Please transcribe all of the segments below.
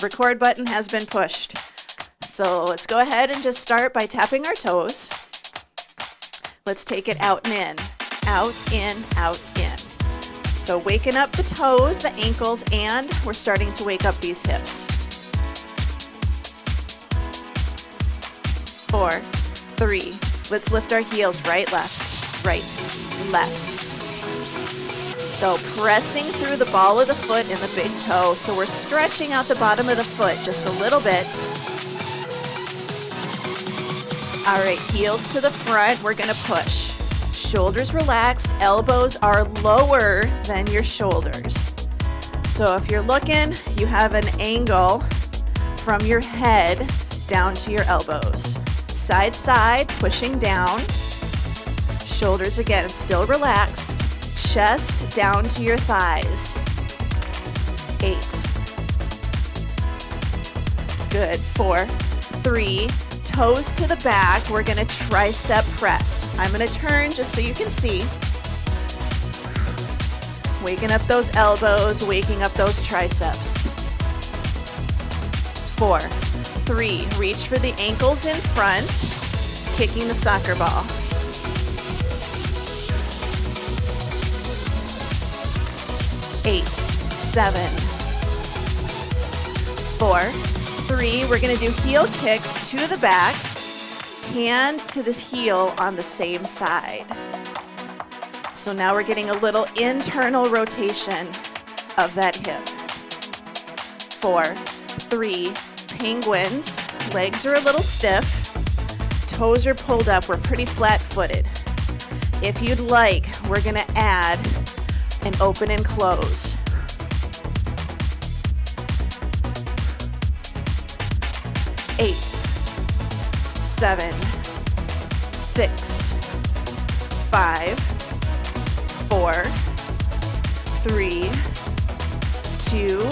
Record button has been pushed. So let's go ahead and just start by tapping our toes. Let's take it out and in, out, in, out, in. So waking up the toes, the ankles, and we're starting to wake up these hips. 4, 3, let's lift our heels, right, left, left. So pressing through the ball of the foot and the big toe. So we're stretching out the bottom of the foot just a little bit. All right, heels to the front, we're gonna push. Shoulders relaxed, elbows are lower than your shoulders. So if you're looking, you have an angle from your head down to your elbows. Side, side, pushing down. Shoulders again, still relaxed. Chest down to your thighs. 8. Good, 4, 3, toes to the back. We're gonna tricep press. I'm gonna turn just so you can see. Waking up those elbows, waking up those triceps. 4, 3, reach for the ankles in front, kicking the soccer ball. 8, 7, 4, 3. We're going to do heel kicks to the back, hands to the heel on the same side. So now we're getting a little internal rotation of that hip. 4, 3, penguins. Legs are a little stiff. Toes are pulled up. We're pretty flat-footed. If you'd like, we're going to add an open and close. 8, 7, 6, 5, 4, 3, 2.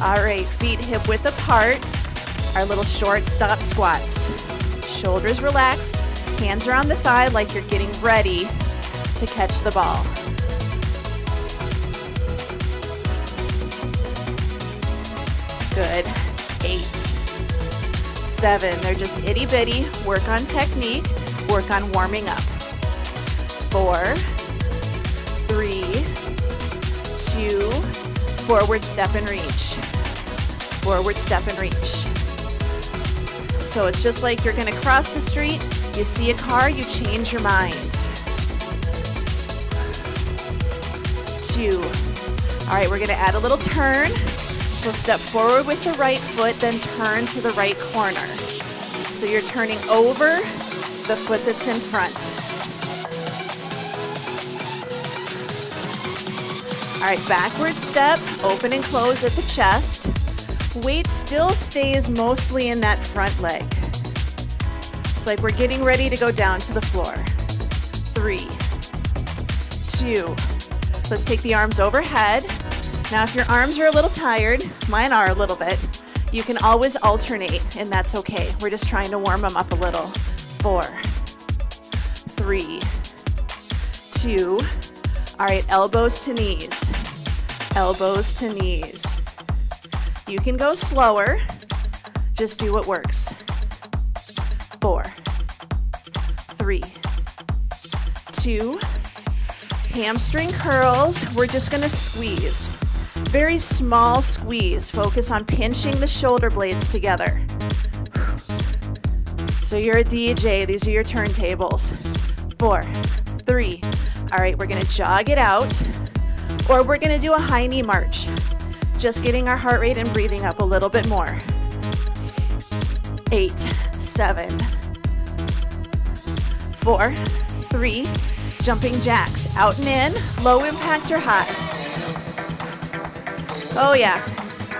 All right, feet hip width apart. Our little short stop squats. Shoulders relaxed, hands are on the thigh like you're getting ready to catch the ball. Good. 8, 7. They're just itty bitty. Work on technique. Work on warming up. 4, 3, 2. Forward step and reach. Forward step and reach. So it's just like you're going to cross the street. You see a car, you change your mind. 2. All right, we're going to add a little turn. So step forward with the right foot, then turn to the right corner. So you're turning over the foot that's in front. All right, backward step, open and close at the chest. Weight still stays mostly in that front leg. It's like we're getting ready to go down to the floor. 3, 2. Let's take the arms overhead. Now, if your arms are a little tired, mine are a little bit, you can always alternate, and that's okay. We're just trying to warm them up a little. 4, 3, 2. All right, elbows to knees. Elbows to knees. You can go slower. Just do what works. 4, 3, 2. Hamstring curls. We're just going to squeeze. Very small squeeze. Focus on pinching the shoulder blades together. So you're a DJ. These are your turntables. 4, 3. All right, we're going to jog it out, or we're going to do a high knee march. Just getting our heart rate and breathing up a little bit more. 8, 7, 4, 3. Jumping jacks. Out and in. Low impact or high. Oh yeah,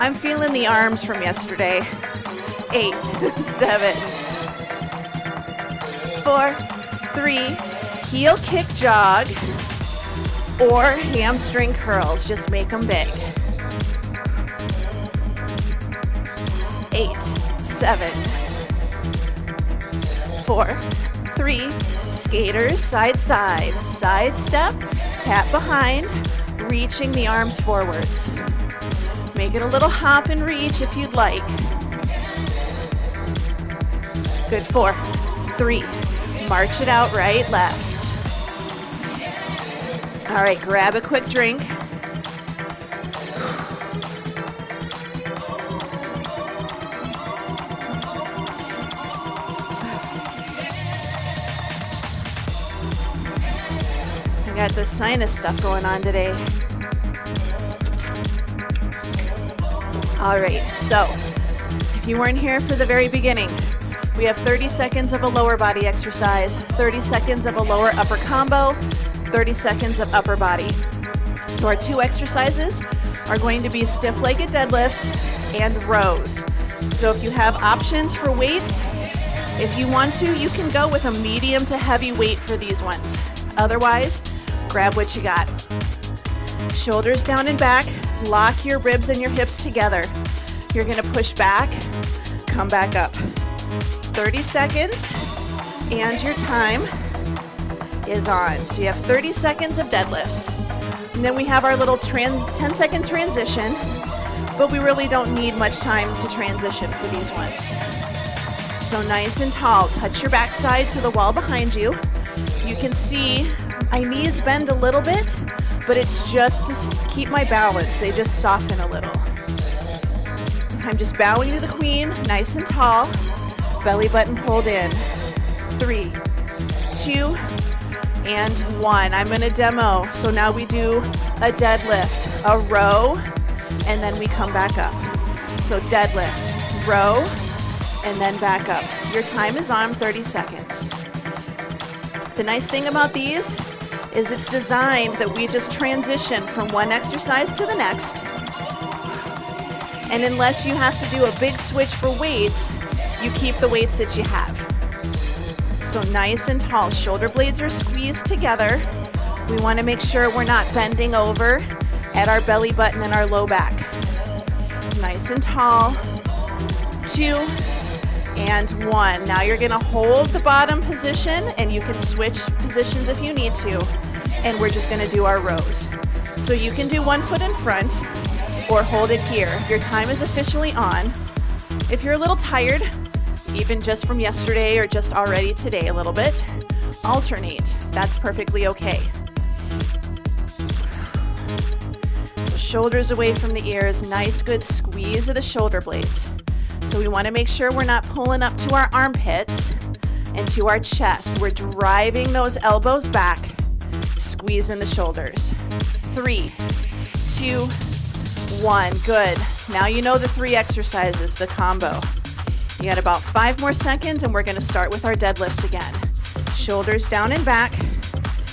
I'm feeling the arms from yesterday. 8, 7, 4, 3, heel kick jog, or hamstring curls. Just make them big. 8, 7, 4, 3, skaters, side, side, side step, tap behind, reaching the arms forwards. Make it a little hop and reach if you'd like. Good, 4, 3. March it out, right, left. All right, grab a quick drink. I got the sinus stuff going on today. All right, so if you weren't here for the very beginning, we have 30 seconds of a lower body exercise, 30 seconds of a lower upper combo, 30 seconds of upper body. So our 2 exercises are going to be stiff-legged deadlifts and rows. So if you have options for weights, if you want to, you can go with a medium to heavy weight for these ones. Otherwise, grab what you got. Shoulders down and back, lock your ribs and your hips together. You're gonna push back, come back up. 30 seconds, and your time is on. So you have 30 seconds of deadlifts. And then we have our little 10-second transition, but we really don't need much time to transition for these ones. So nice and tall, touch your backside to the wall behind you. You can see my knees bend a little bit, but it's just to keep my balance. They just soften a little. I'm just bowing to the queen, nice and tall. Belly button pulled in. 3, 2, and 1. I'm gonna demo. So now we do a deadlift, a row, and then we come back up. So deadlift, row, and then back up. Your time is on 30 seconds. The nice thing about these is it's designed that we just transition from one exercise to the next. And unless you have to do a big switch for weights, you keep the weights that you have. So nice and tall, shoulder blades are squeezed together. We want to make sure we're not bending over at our belly button and our low back. Nice and tall, 2, and 1. Now you're gonna hold the bottom position and you can switch positions if you need to. And we're just gonna do our rows. So you can do one foot in front or hold it here. Your time is officially on. If you're a little tired, even just from yesterday or just already today a little bit, alternate. That's perfectly okay. So shoulders away from the ears, nice good squeeze of the shoulder blades. So we want to make sure we're not pulling up to our armpits and to our chest. We're driving those elbows back, squeezing the shoulders. 3, 2, 1, good. Now you know the 3 exercises, the combo. You got about 5 more seconds and we're gonna start with our deadlifts again. Shoulders down and back,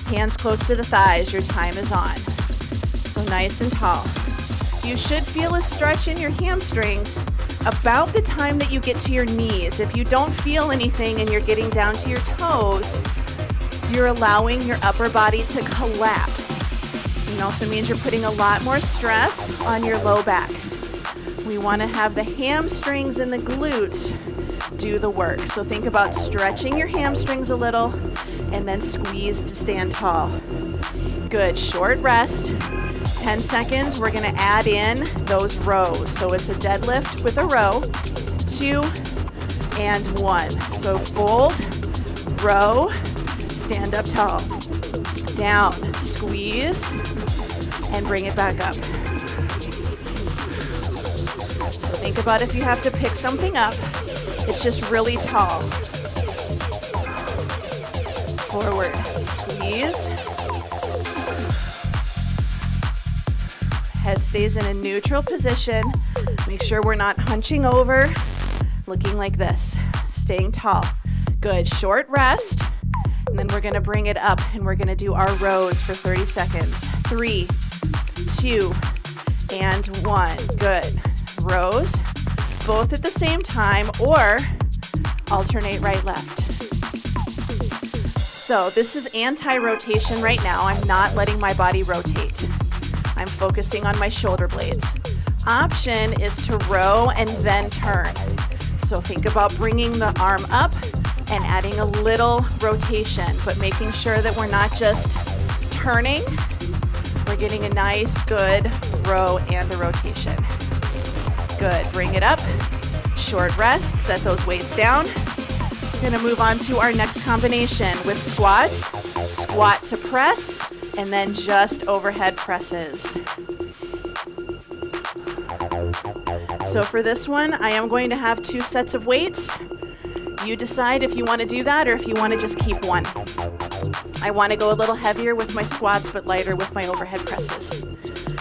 hands close to the thighs, your time is on. So nice and tall. You should feel a stretch in your hamstrings about the time that you get to your knees. If you don't feel anything and you're getting down to your toes, you're allowing your upper body to collapse. It also means you're putting a lot more stress on your low back. We want to have the hamstrings and the glutes do the work. So think about stretching your hamstrings a little and then squeeze to stand tall. Good, short rest. 10 seconds, we're gonna add in those rows. So it's a deadlift with a row, 2 and 1. So fold, row, stand up tall. Down, squeeze, and bring it back up. So think about if you have to pick something up, it's just really tall. Forward, squeeze. Head stays in a neutral position. Make sure we're not hunching over, looking like this, staying tall. Good, short rest. And then we're gonna bring it up and we're gonna do our rows for 30 seconds. 3, 2, and 1. Good. Rows, both at the same time or alternate right, left. So this is anti-rotation right now. I'm not letting my body rotate. I'm focusing on my shoulder blades. Option is to row and then turn. So think about bringing the arm up and adding a little rotation, but making sure that we're not just turning. We're getting a nice, good row and a rotation. Good, bring it up. Short rest, set those weights down. We're gonna move on to our next combination with squats, squat to press, and then just overhead presses. So for this one, I am going to have 2 sets of weights. You decide if you want to do that or if you want to just keep one. I want to go a little heavier with my squats but lighter with my overhead presses.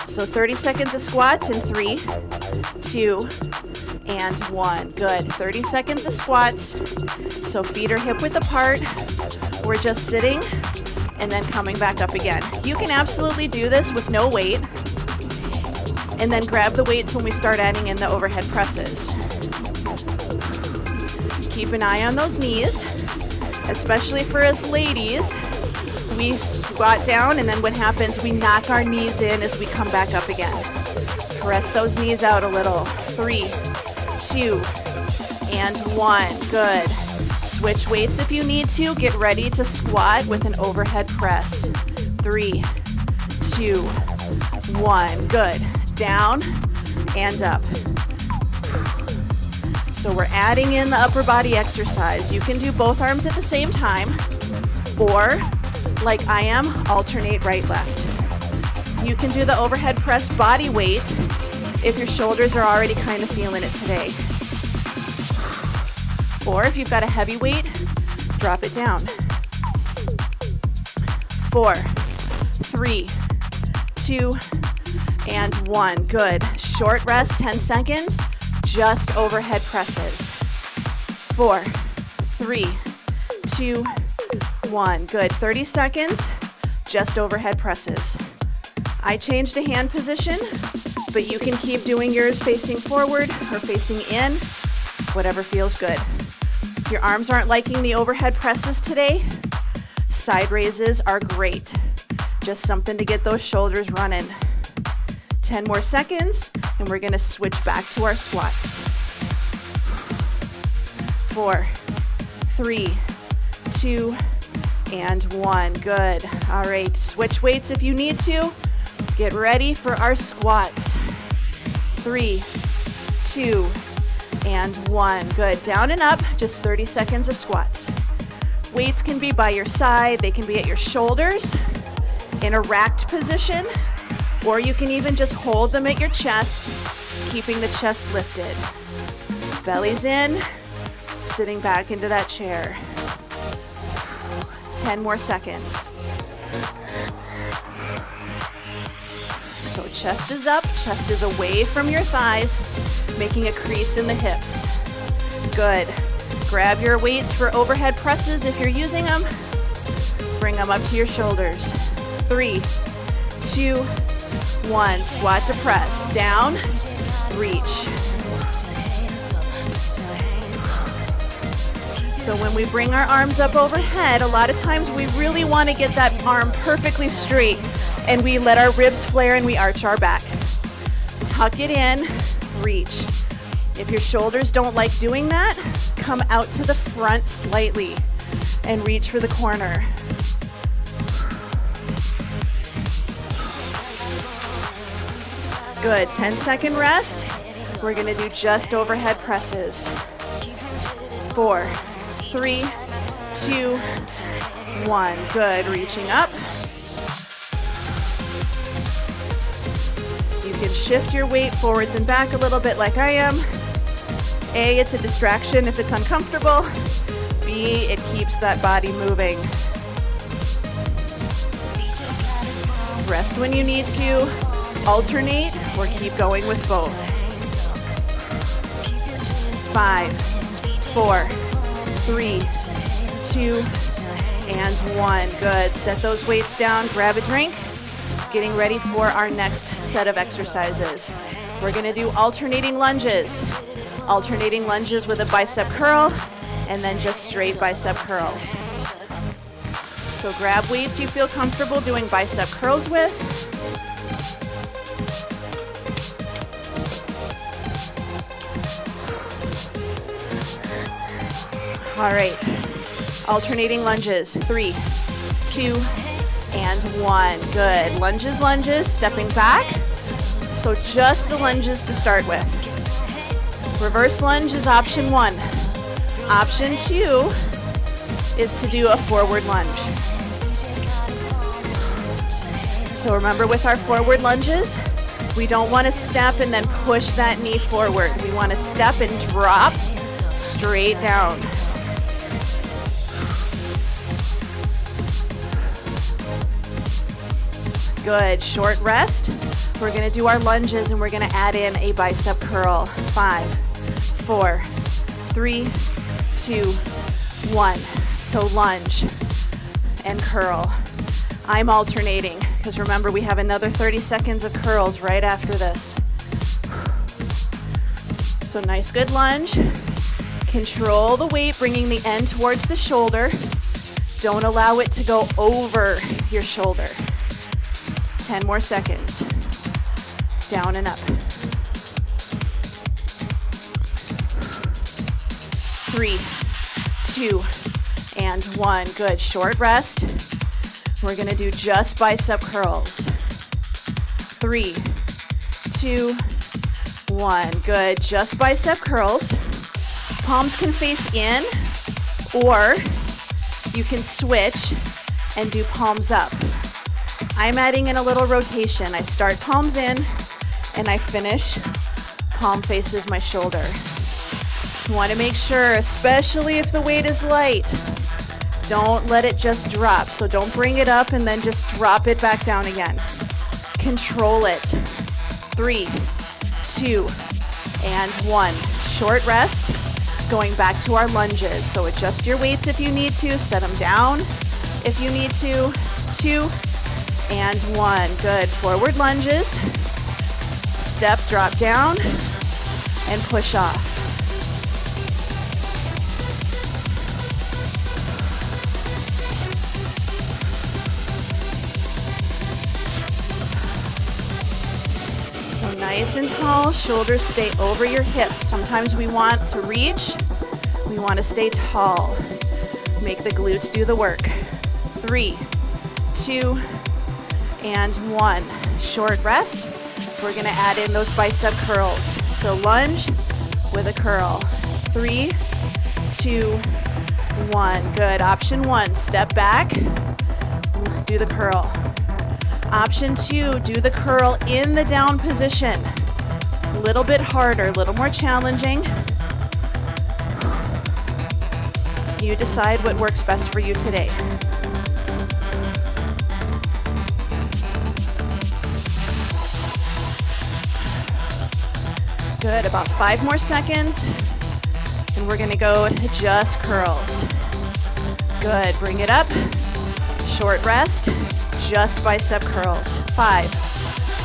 So 30 seconds of squats in 3, 2, and 1. Good. 30 seconds of squats. So feet are hip width apart. We're just sitting and then coming back up again. You can absolutely do this with no weight. And then grab the weights when we start adding in the overhead presses. Keep an eye on those knees, especially for us ladies. We squat down and then what happens, we knock our knees in as we come back up again. Press those knees out a little. 3, 2, and 1. Good. Switch weights if you need to. Get ready to squat with an overhead press. 3, 2, 1. Good. Down and up. So we're adding in the upper body exercise. You can do both arms at the same time, or like I am, alternate right, left. You can do the overhead press body weight if your shoulders are already kind of feeling it today. Or if you've got a heavy weight, drop it down. 4, 3, 2, and 1. Good. Short rest, 10 seconds. Just overhead presses. 4, 3, 2, 1. Good. 30 seconds. Just overhead presses. I changed to hand position, but you can keep doing yours facing forward or facing in, whatever feels good. If your arms aren't liking the overhead presses today, side raises are great. Just something to get those shoulders running. 10 more seconds, and we're gonna switch back to our squats. 4, 3, 2, and 1. Good. All right, switch weights if you need to. Get ready for our squats. 3, 2, and 1. Good. Down and up, just 30 seconds of squats. Weights can be by your side, they can be at your shoulders, in a racked position, or you can even just hold them at your chest, keeping the chest lifted. Belly's in, sitting back into that chair. 10 more seconds. So chest is up, chest is away from your thighs, making a crease in the hips. Good. Grab your weights for overhead presses if you're using them. Bring them up to your shoulders. 3, 2, 1. Squat to press. Down, reach. So when we bring our arms up overhead, a lot of times we really want to get that arm perfectly straight, and we let our ribs flare and we arch our back. Tuck it in, reach. If your shoulders don't like doing that, come out to the front slightly and reach for the corner. Good. 10-second rest. We're going to do just overhead presses. 4, 3, 2, 1. Good. Reaching up. You can shift your weight forwards and back a little bit like I am. A, it's a distraction if it's uncomfortable. B, it keeps that body moving. Rest when you need to. Alternate or keep going with both. 5, 4, 3, 2, and 1. Good. Set those weights down. Grab a drink. Getting ready for our next set of exercises. We're going to do alternating lunges. Alternating lunges with a bicep curl and then just straight bicep curls. So grab weights you feel comfortable doing bicep curls with. All right, alternating lunges. 3, 2, and 1. Good. Lunges, lunges, stepping back. So just the lunges to start with. Reverse lunge is option 1. Option 2 is to do a forward lunge. So remember, with our forward lunges, we don't want to step and then push that knee forward. We want to step and drop straight down. Good, short rest. We're gonna do our lunges and we're gonna add in a bicep curl. 5, 4, 3, 2, 1. So lunge and curl. I'm alternating because remember, we have another 30 seconds of curls right after this. So nice, good lunge. Control the weight, bringing the end towards the shoulder. Don't allow it to go over your shoulder. 10 more seconds. Down and up. 3, 2, and 1. Good, short rest. We're gonna do just bicep curls. 3, 2, 1. Good, just bicep curls. Palms can face in, or you can switch and do palms up. I'm adding in a little rotation. I start palms in, and I finish palm faces my shoulder. You want to make sure, especially if the weight is light, don't let it just drop. So don't bring it up and then just drop it back down again. Control it. 3, 2, and 1. Short rest. Going back to our lunges. So adjust your weights if you need to. Set them down if you need to. 2, and 1. Good. Forward lunges. Step, drop down, and push off. So nice and tall, shoulders stay over your hips. Sometimes we want to reach, we want to stay tall. Make the glutes do the work. 3, 2, and 1. Short rest. We're gonna add in those bicep curls. So lunge with a curl. 3, 2, 1. Good. Option 1, step back, do the curl. Option 2, do the curl in the down position. A little bit harder, a little more challenging. You decide what works best for you today. Good, about 5 more seconds, and we're gonna go to just curls. Good, bring it up, short rest, just bicep curls. 5,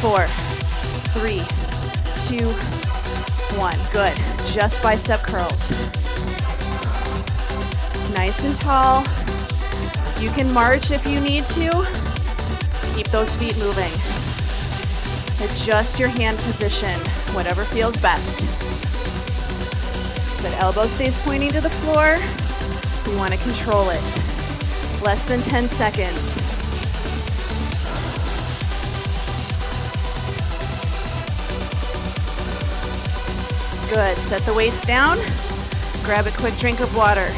4, 3, 2, 1. Good, just bicep curls. Nice and tall. You can march if you need to. Keep those feet moving. Adjust your hand position, whatever feels best. Good, elbow stays pointing to the floor. We want to control it. Less than 10 seconds. Good, set the weights down. Grab a quick drink of water.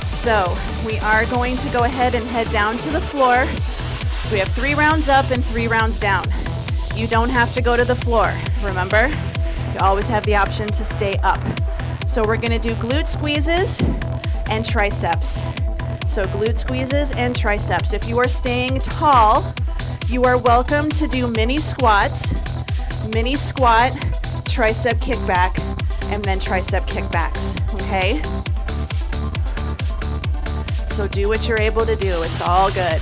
So we are going to go ahead and head down to the floor. So we have 3 rounds up and 3 rounds down. You don't have to go to the floor, remember? You always have the option to stay up. So we're gonna do glute squeezes and triceps. So glute squeezes and triceps. If you are staying tall, you are welcome to do mini squats, mini squat, tricep kickback, and then tricep kickbacks, okay? So do what you're able to do, it's all good.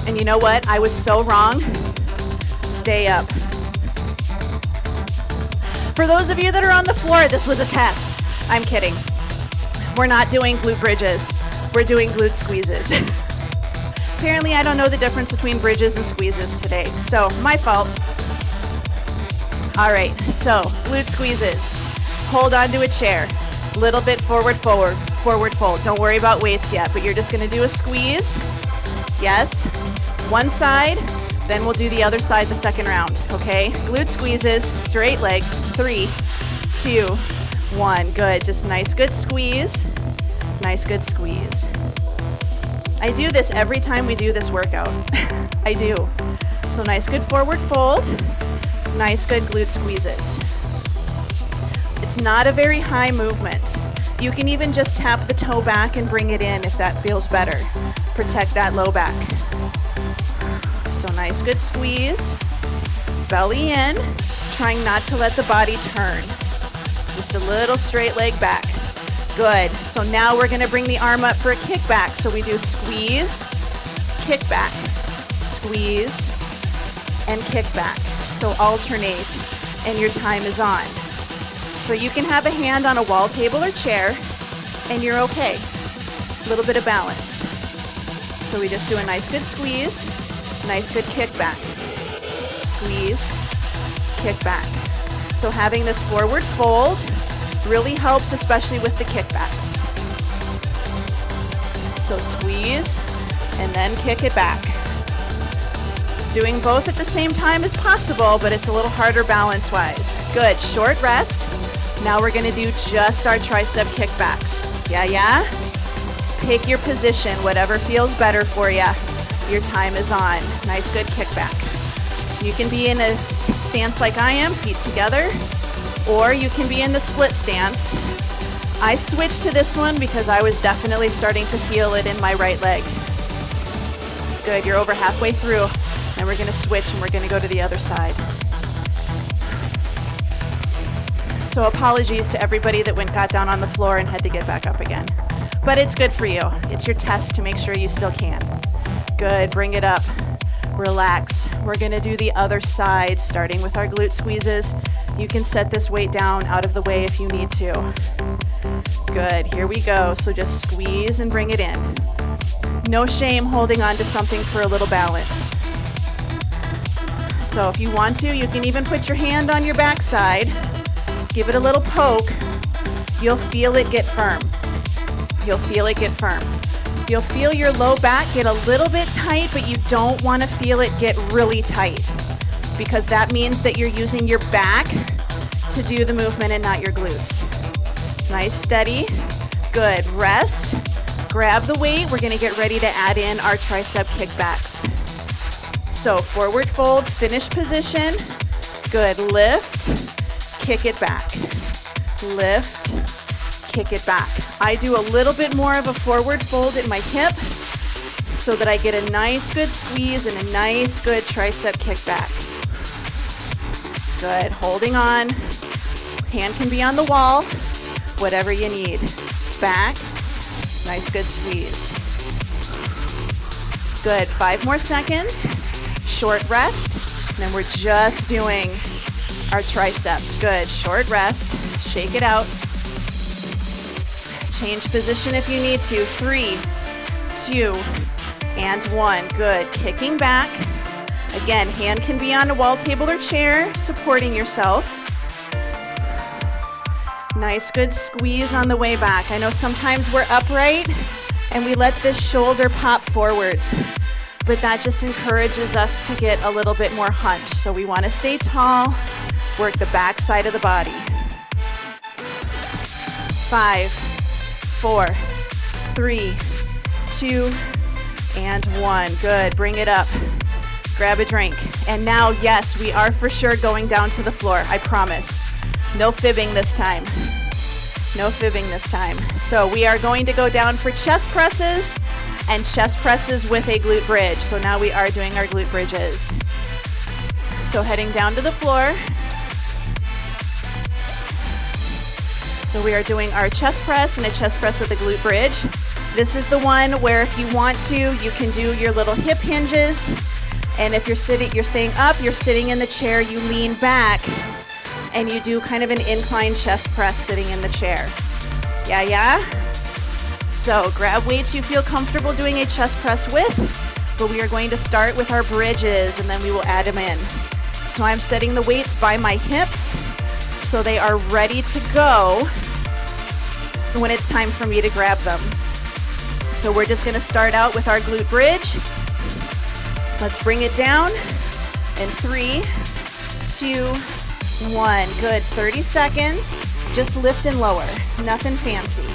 And you know what? I was so wrong. Stay up. For those of you that are on the floor, this was a test. I'm kidding. We're not doing glute bridges. We're doing glute squeezes. Apparently, I don't know the difference between bridges and squeezes today, so my fault. All right, so glute squeezes. Hold onto a chair. Little bit forward, forward, forward fold. Don't worry about weights yet, but you're just gonna do a squeeze. Yes. One side, Then we'll do the other side the second round, okay? Glute squeezes, straight legs, 3, 2, 1. Good, just nice, good squeeze. Nice, good squeeze. I do this every time we do this workout. I do. So nice, good forward fold. Nice, good glute squeezes. It's not a very high movement. You can even just tap the toe back and bring it in if that feels better. Protect that low back. So nice, good squeeze. Belly in, trying not to let the body turn. Just a little straight leg back. Good. So now we're going to bring the arm up for a kickback. So we do squeeze, kickback, squeeze, and kickback. So alternate, and your time is on. So you can have a hand on a wall, table, or chair, and you're okay. A little bit of balance. So we just do a nice, good squeeze, nice, good kickback. Squeeze, kickback. So having this forward fold really helps, especially with the kickbacks. So squeeze, and then kick it back. Doing both at the same time is possible, but it's a little harder balance-wise. Good, short rest. Now we're gonna do just our tricep kickbacks. Yeah? Pick your position, whatever feels better for you. Your time is on. Nice, good kickback. You can be in a stance like I am, feet together, or you can be in the split stance. I switched to this one because I was definitely starting to feel it in my right leg. Good, you're over halfway through. And we're gonna switch and we're gonna go to the other side. So apologies to everybody that got down on the floor and had to get back up again. But it's good for you. It's your test to make sure you still can. Good, bring it up. Relax. We're gonna do the other side, starting with our glute squeezes. You can set this weight down out of the way if you need to. Good, here we go. So just squeeze and bring it in. No shame holding on to something for a little balance. So if you want to, you can even put your hand on your backside. Give it a little poke. You'll feel it get firm. You'll feel it get firm. You'll feel your low back get a little bit tight, but you don't want to feel it get really tight because that means that you're using your back to do the movement and not your glutes. Nice, steady. Good, rest. Grab the weight. We're gonna get ready to add in our tricep kickbacks. So forward fold, finish position. Good, lift, kick it back. Lift, kick it back. I do a little bit more of a forward fold at my hip so that I get a nice good squeeze and a nice good tricep kickback. Good, holding on. Hand can be on the wall, whatever you need. Back, nice good squeeze. Good, 5 more seconds. Short rest, and then we're just doing our triceps. Good, short rest, shake it out. Change position if you need to. 3, 2, and 1. Good, kicking back. Again, hand can be on a wall, table, or chair, supporting yourself. Nice, good squeeze on the way back. I know sometimes we're upright and we let this shoulder pop forwards, but that just encourages us to get a little bit more hunch. So we want to stay tall, work the back side of the body. 5, 4, 3, 2, and 1. Good, bring it up. Grab a drink. And now, yes, we are for sure going down to the floor, I promise. No fibbing this time. No fibbing this time. So we are going to go down for chest presses and chest presses with a glute bridge. So now we are doing our glute bridges. So heading down to the floor. So we are doing our chest press and a chest press with a glute bridge. This is the one where if you want to, you can do your little hip hinges. And if you're staying up, you're sitting in the chair, you lean back and you do kind of an incline chest press sitting in the chair. Yeah? So grab weights you feel comfortable doing a chest press with, but we are going to start with our bridges and then we will add them in. So I'm setting the weights by my hips so they are ready to go when it's time for me to grab them. So we're just gonna start out with our glute bridge. Let's bring it down. In 3, 2, 1. Good. 30 seconds. Just lift and lower. Nothing fancy.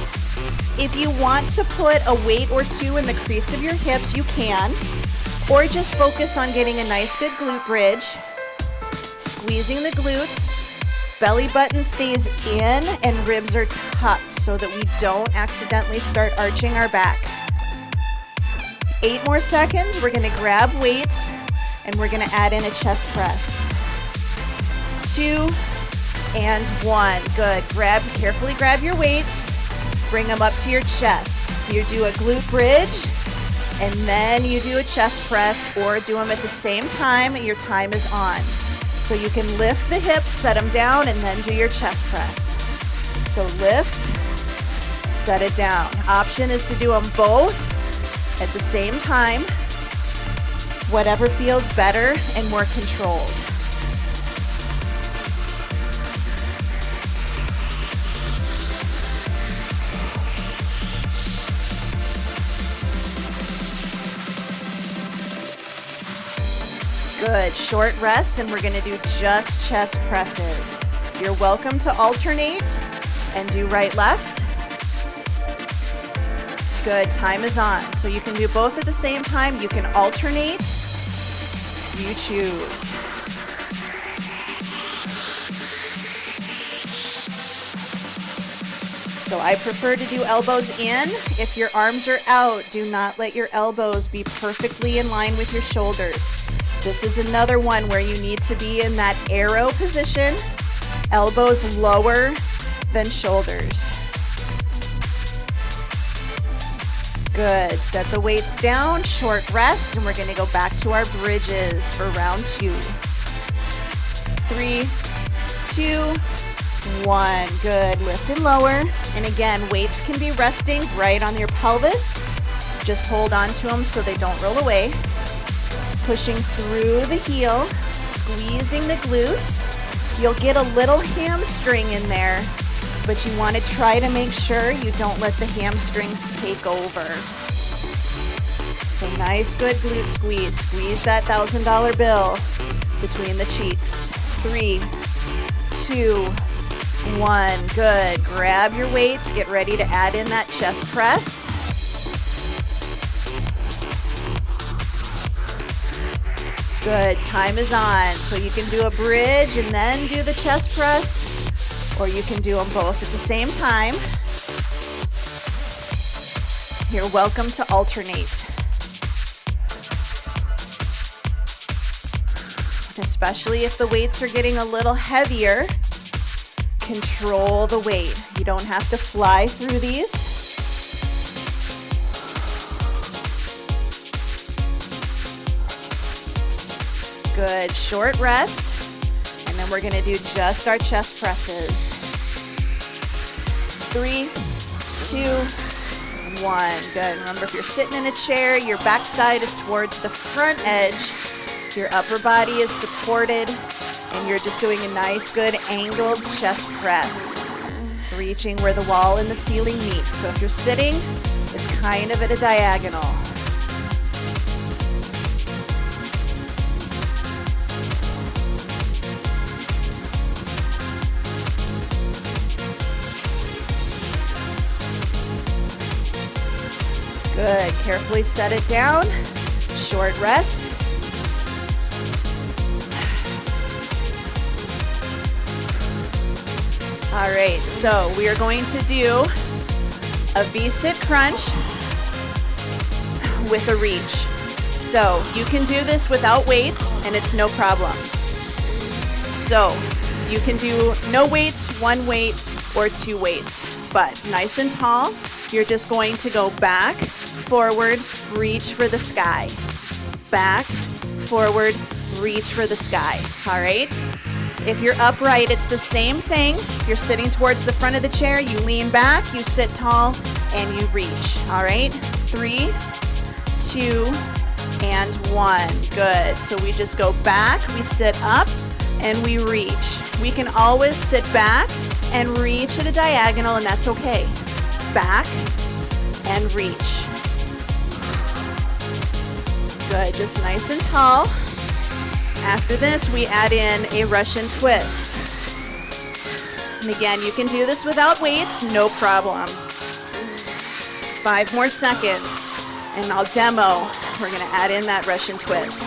If you want to put a weight or two in the crease of your hips, you can. Or just focus on getting a nice good glute bridge. Squeezing the glutes. Belly button stays in and ribs are tucked so that we don't accidentally start arching our back. 8 more seconds. We're going to grab weights and we're going to add in a chest press. 2 and 1. Good. Carefully grab your weights. Bring them up to your chest. You do a glute bridge and then you do a chest press, or do them at the same time. Your time is on. So you can lift the hips, set them down, and then do your chest press. So lift, set it down. Option is to do them both at the same time. Whatever feels better and more controlled. Good. Short rest, and we're going to do just chest presses. You're welcome to alternate and do right, left. Good. Time is on. So you can do both at the same time. You can alternate. You choose. So I prefer to do elbows in. If your arms are out, do not let your elbows be perfectly in line with your shoulders. This is another one where you need to be in that arrow position, elbows lower than shoulders. Good. Set the weights down, short rest, and we're going to go back to our bridges for round 2. 3, 2, 1. Good. Lift and lower. And again, weights can be resting right on your pelvis. Just hold on to them so they don't roll away. Pushing through the heel, squeezing the glutes. You'll get a little hamstring in there, but you want to try to make sure you don't let the hamstrings take over. So nice, good glute squeeze. Squeeze that $1,000 bill between the cheeks. 3, 2, 1. Good. Grab your weights. Get ready to add in that chest press. Good. Time is on. So you can do a bridge and then do the chest press, or you can do them both at the same time. You're welcome to alternate. Especially if the weights are getting a little heavier, control the weight. You don't have to fly through these. Good. Short rest, and then we're going to do just our chest presses. 3, 2, 1. Good. Remember, if you're sitting in a chair, your backside is towards the front edge. Your upper body is supported, and you're just doing a nice, good angled chest press, reaching where the wall and the ceiling meet. So if you're sitting, it's kind of at a diagonal. Good. Carefully set it down. Short rest. All right, so we are going to do a V-sit crunch with a reach. So you can do this without weights, and it's no problem. So you can do no weights, 1 weight, or 2 weights, but nice and tall. You're just going to go back, forward, reach for the sky. Back, forward, reach for the sky. All right? If you're upright, it's the same thing. You're sitting towards the front of the chair, you lean back, you sit tall, and you reach. All right? 3, 2, and 1. Good. So we just go back, we sit up, and we reach. We can always sit back and reach at a diagonal, and that's okay. Back and reach. Good. Just nice and tall. After After this, we add in a Russian twist. And again, you can do this without weights, no problem. 5 more seconds, and I'll demo. We're gonna add in that Russian twist.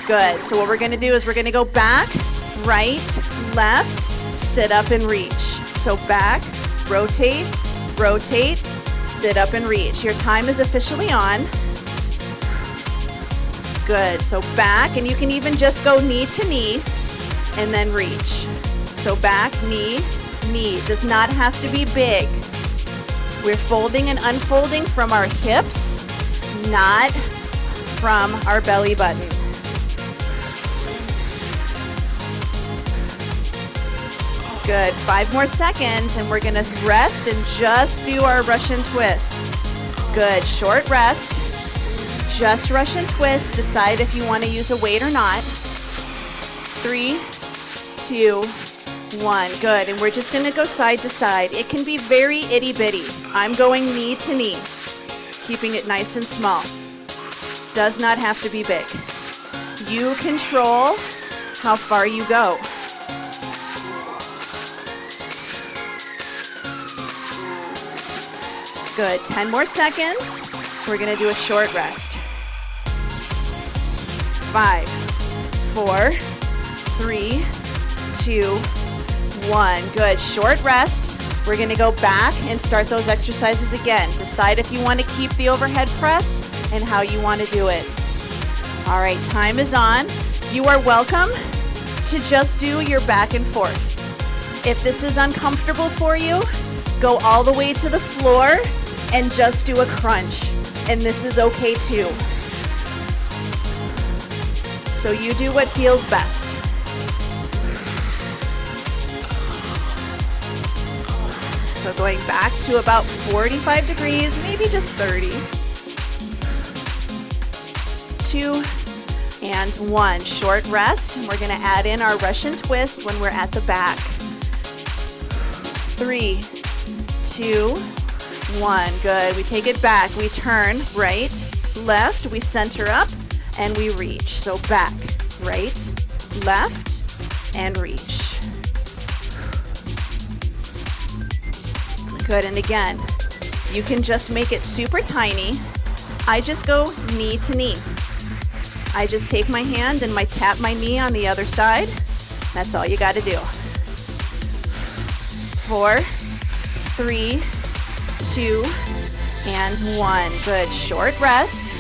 Good, so what we're gonna do is we're gonna go back, right, left, sit up and reach. So back, rotate, rotate, sit up and reach. Your time is officially on. Good, so back, and you can even just go knee to knee, and then reach. So back, knee, knee. Does not have to be big. We're folding and unfolding from our hips, not from our belly button. Good, 5 more seconds, and we're gonna rest and just do our Russian twists. Good, short rest, just Russian twist. Decide if you wanna use a weight or not. 3, 2, 1, good, and we're just gonna go side to side. It can be very itty bitty. I'm going knee to knee, keeping it nice and small. Does not have to be big. You control how far you go. Good, 10 more seconds. We're gonna do a short rest. 5, 4, 3, 2, 1. Good, short rest. We're gonna go back and start those exercises again. Decide if you wanna keep the overhead press and how you wanna do it. All right, time is on. You are welcome to just do your back and forth. If this is uncomfortable for you, go all the way to the floor and just do a crunch. And this is okay too. So you do what feels best. So going back to about 45 degrees, maybe just 30. 2 and 1. Short rest. And we're gonna add in our Russian twist when we're at the back. 3, 2, 1. Good. We take it back. We turn right, left. We center up and we reach. So back, right, left, and reach. Good. And again, you can just make it super tiny. I just go knee to knee. I just take my hand and tap my knee on the other side. That's all you got to do. 4, 3, 2, and 1. Good, short rest.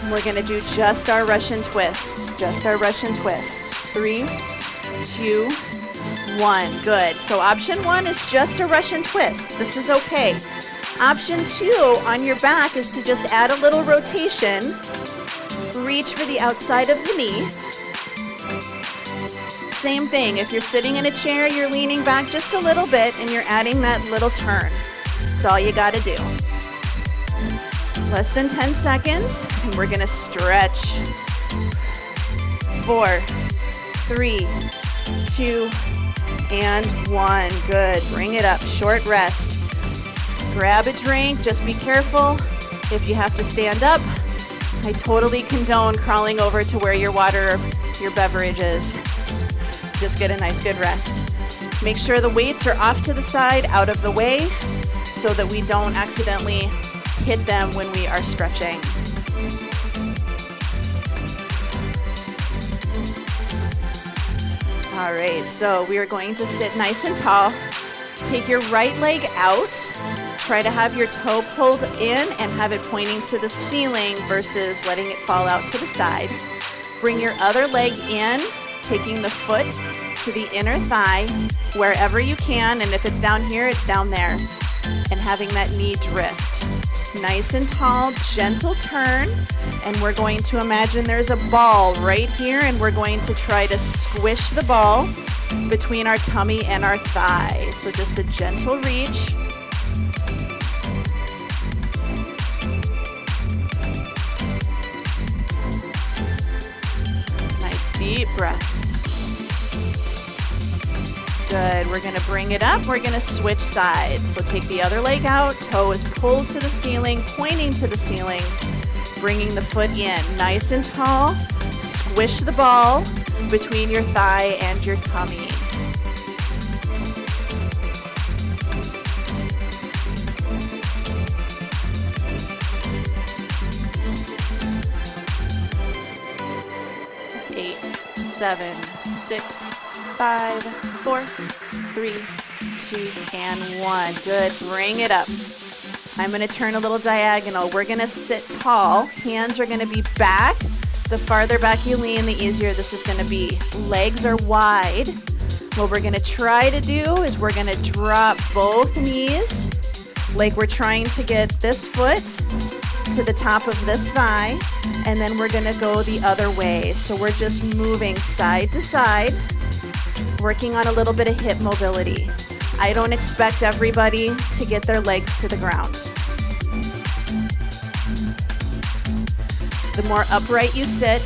We're gonna do just our Russian twists, just our Russian twists. 3, 2, 1, good. So option 1 is just a Russian twist. This is okay. Option 2 on your back is to just add a little rotation. Reach for the outside of the knee. Same thing, if you're sitting in a chair, you're leaning back just a little bit and you're adding that little turn. That's all you gotta do. Less than 10 seconds, and we're gonna stretch. 4, 3, 2, and 1. Good, bring it up, short rest. Grab a drink, just be careful. If you have to stand up, I totally condone crawling over to where your water, your beverage is. Just get a nice good rest. Make sure the weights are off to the side, out of the way, so that we don't accidentally hit them when we are stretching. All right, so we are going to sit nice and tall. Take your right leg out. Try to have your toe pulled in and have it pointing to the ceiling versus letting it fall out to the side. Bring your other leg in, taking the foot to the inner thigh wherever you can, and if it's down here, it's down there, and having that knee drift. Nice and tall, gentle turn, and we're going to imagine there's a ball right here, and we're going to try to squish the ball between our tummy and our thigh. So just a gentle reach. Nice deep breaths. Good, we're gonna bring it up, we're gonna switch sides. So take the other leg out, toe is pulled to the ceiling, pointing to the ceiling, bringing the foot in, nice and tall, squish the ball, between your thigh and your tummy. Eight, 7, 6, 5, 4, 3, 2, and 1. Good. Bring it up. I'm going to turn a little diagonal. We're going to sit tall. Hands are going to be back. The farther back you lean, the easier this is going to be. Legs are wide. What we're going to try to do is we're going to drop both knees like we're trying to get this foot to the top of this thigh, and then we're going to go the other way. So we're just moving side to side, working on a little bit of hip mobility. I don't expect everybody to get their legs to the ground. The more upright you sit,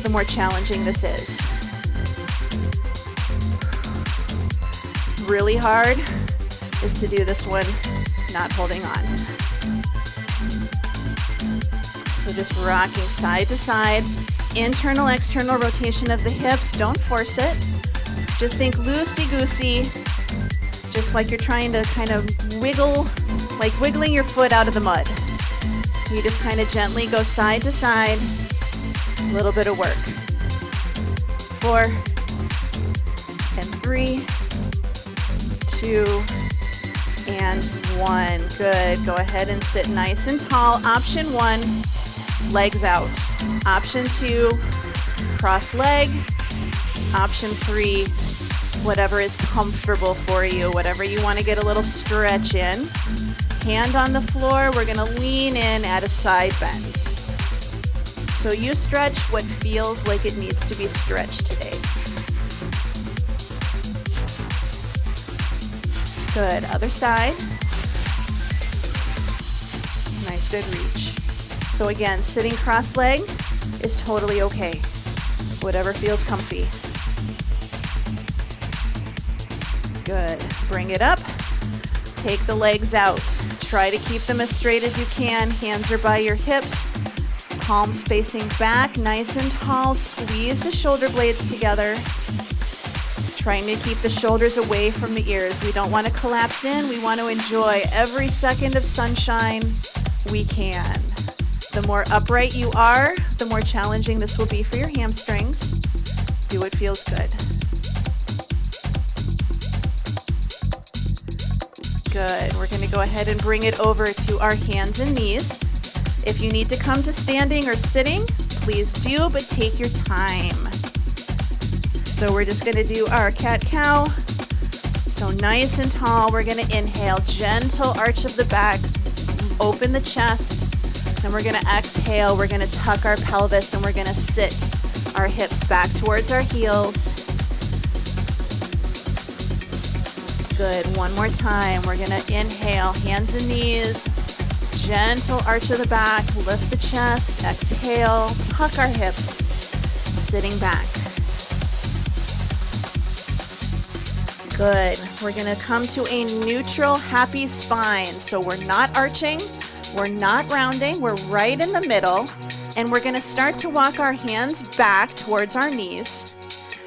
the more challenging this is. Really hard is to do this one not holding on. So just rocking side to side, internal, external rotation of the hips. Don't force it. Just think loosey-goosey, just like you're trying to kind of wiggle, like wiggling your foot out of the mud. You just kind of gently go side to side, a little bit of work. 4, and 3, 2, and 1. Good. Go ahead and sit nice and tall. Option 1, legs out. Option 2, cross leg. Option 3, whatever is comfortable for you, whatever you want to get a little stretch in. Hand on the floor, we're going to lean in at a side bend. So you stretch what feels like it needs to be stretched today. Good, other side. Nice, good reach. So again, sitting cross-leg is totally okay. Whatever feels comfy. Good, bring it up. Take the legs out. Try to keep them as straight as you can. Hands are by your hips. Palms facing back, nice and tall. Squeeze the shoulder blades together. Trying to keep the shoulders away from the ears. We don't want to collapse in. We want to enjoy every second of sunshine we can. The more upright you are, the more challenging this will be for your hamstrings. Do what feels good. Good. We're going to go ahead and bring it over to our hands and knees. If you need to come to standing or sitting, please do, but take your time. So we're just going to do our cat-cow. So nice and tall. We're going to inhale, gentle arch of the back, open the chest. Then we're going to exhale. We're going to tuck our pelvis, and we're going to sit our hips back towards our heels. Good. One more time. We're going to inhale, hands and knees, gentle arch of the back, lift the chest, exhale, tuck our hips, sitting back. Good. We're going to come to a neutral, happy spine. So we're not arching, we're not rounding, we're right in the middle, and we're going to start to walk our hands back towards our knees,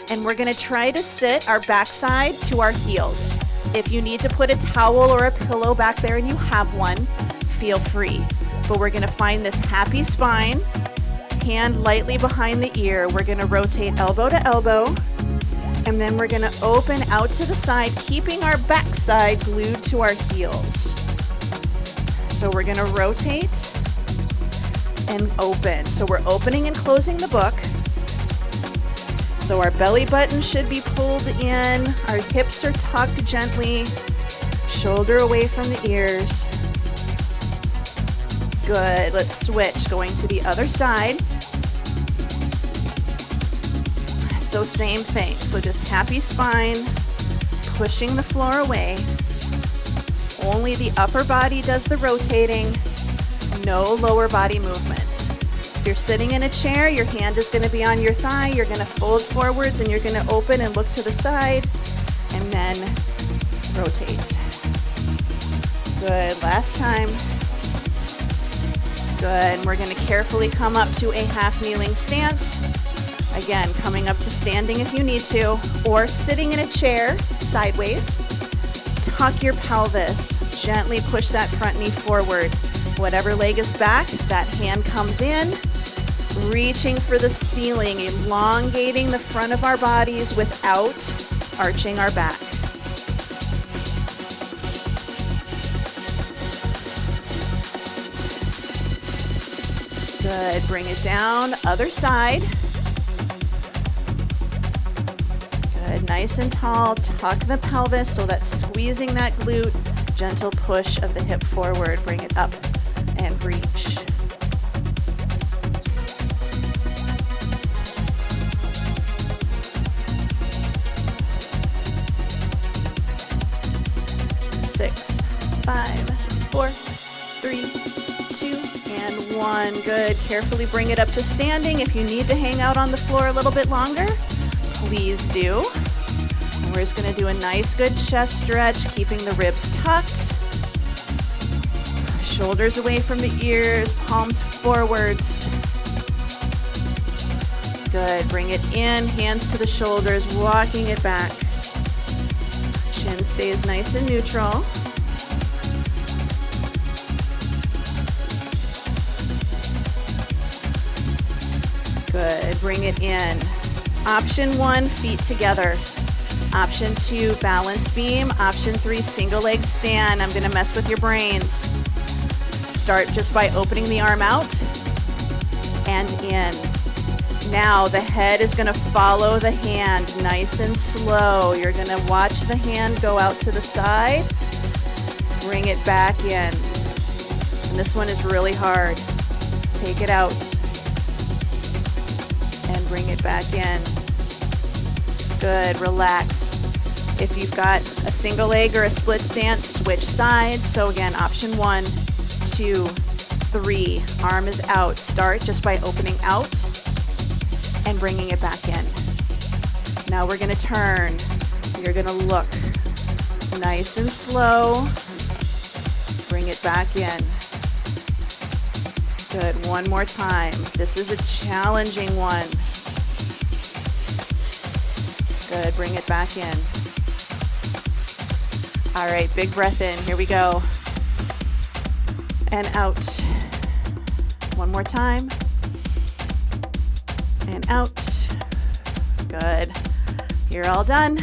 and we're going to try to sit our backside to our heels. If you need to put a towel or a pillow back there and you have one, feel free. But we're going to find this happy spine, hand lightly behind the ear. We're going to rotate elbow to elbow, and then we're going to open out to the side, keeping our backside glued to our heels. So we're going to rotate and open. So we're opening and closing the book. So our belly button should be pulled in, our hips are tucked gently, shoulder away from the ears. Good, let's switch, going to the other side. So same thing, so just happy spine, pushing the floor away. Only the upper body does the rotating, no lower body movement. If you're sitting in a chair, your hand is going to be on your thigh, you're going to fold forwards and you're going to open and look to the side and then rotate. Good, last time. Good, we're going to carefully come up to a half kneeling stance. Again, coming up to standing if you need to, or sitting in a chair sideways. Tuck your pelvis. Gently push that front knee forward. Whatever leg is back, that hand comes in. Reaching for the ceiling, elongating the front of our bodies without arching our back. Good, bring it down, other side. Good, nice and tall, tuck the pelvis so that's squeezing that glute. Gentle push of the hip forward, bring it up and reach. Six, 5, 4, 3, 2, and 1. Good. Carefully bring it up to standing. If you need to hang out on the floor a little bit longer, please do. And we're just going to do a nice good chest stretch, keeping the ribs tucked. Shoulders away from the ears, palms forwards. Good. Bring it in, hands to the shoulders, walking it back. Chin stays nice and neutral. Good, bring it in. Option 1, feet together. Option 2, balance beam. Option 3, single leg stand. I'm gonna mess with your brains. Start just by opening the arm out and in. Now the head is gonna follow the hand, nice and slow. You're gonna watch the hand go out to the side, bring it back in. And this one is really hard. Take it out and bring it back in. Good, relax. If you've got a single leg or a split stance, switch sides. So again, option 1, 2, 3, arm is out. Start just by opening out and bringing it back in. Now we're gonna turn. You're gonna look nice and slow. Bring it back in. Good, one more time. This is a challenging one. Good, bring it back in. All right, big breath in, here we go. And out. One more time. And out. Good. You're all done.